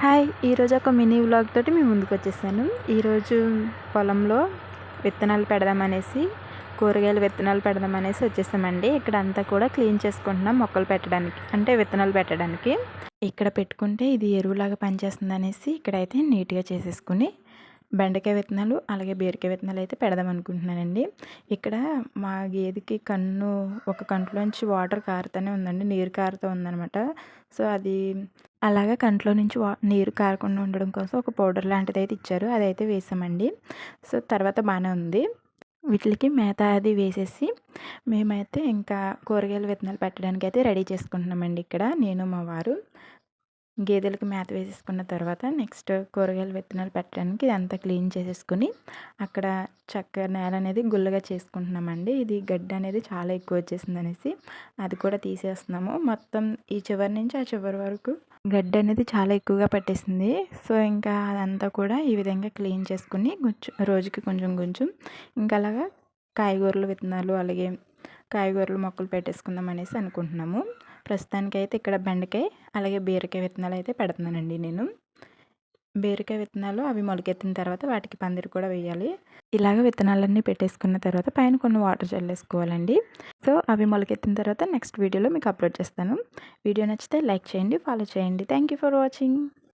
Hi! ఈరోజు ఒక mini vlog తోటి మీ ముందుకొచ్చేసాను. ఈరోజు పొలంలో విత్తనాలు పెడదామనేసి, కూరగాయల విత్తనాలు పెడదామనేసి వచ్చేసామండి. ఇక్కడంతా కూడా క్లీన్ చేసుకుంటున్నాం మొక్కలు పెట్టడానికి, అంటే విత్తనాలు పెట్టడానికి. ఇక్కడ పెట్టుకుంటే ఇది ఎరువులాగా పనిచేస్తుందనేసి ఇక్కడైతే నీట్‌గా చేసేసుకొని, బెండకాయ విత్తనాలు, అలాగే బీరకాయ విత్తనాలు అయితే పెడదాం అనుకుంటున్నానండి. ఇక్కడ మా గేదెకి ఒక కంట్లోంచి వాటర్ కారుతూనే ఉందండి. నీరు కారుతూ ఉందనమాట. సో, అది అలాగా కంట్లో నుంచి నీరు కారకుండా ఉండడం కోసం ఒక పౌడర్ లాంటిదైతే ఇచ్చారు. అదైతే వేసామండి. సో, తర్వాత బానే ఉంది. వీటికి మేత అది వేసేసి మేమైతే ఇంకా కూరగాయల విత్తనాలు పెట్టడానికైతే రెడీ చేసుకుంటున్నామండి ఇక్కడ నేను, మా వారు. గేదెలకు మేత వేసేసుకున్న తర్వాత నెక్స్ట్ కూరగాయల విత్తనాలు పెట్టడానికి ఇదంతా క్లీన్ చేసేసుకొని అక్కడ చక్కగా నేల అనేది గుల్లగా చేసుకుంటున్నామండి. ఇది గడ్డి అనేది చాలా ఎక్కువ వచ్చేసిందనేసి అది కూడా తీసేస్తున్నాము. మొత్తం ఈ చివరి నుంచి ఆ చివరి వరకు గడ్డి అనేది చాలా ఎక్కువగా పట్టేసింది. సో, ఇంకా అదంతా కూడా ఈ విధంగా క్లీన్ చేసుకుని రోజుకి కొంచెం కొంచెం ఇంకా అలాగా కాయగూరల విత్తనాలు, అలాగే కాయగూరల మొక్కలు పెట్టేసుకుందాం అనేసి అనుకుంటున్నాము. ప్రస్తుతానికైతే ఇక్కడ బెండకాయ, అలాగే బీరకాయ విత్తనాలు అయితే పెడుతున్నానండి నేను. బీరకాయ విత్తనాలు అవి మొలకెత్తిన తర్వాత వాటికి పందిరి కూడా వేయాలి. ఇలాగ విత్తనాలన్నీ పెట్టేసుకున్న తర్వాత పైన కొన్ని వాటర్ చల్లేసుకోవాలండి. సో, అవి మొలకెత్తిన తర్వాత నెక్స్ట్ వీడియోలో మీకు అప్లోడ్ చేస్తాను. వీడియో నచ్చితే లైక్ చేయండి, ఫాలో చేయండి. Thank you for watching.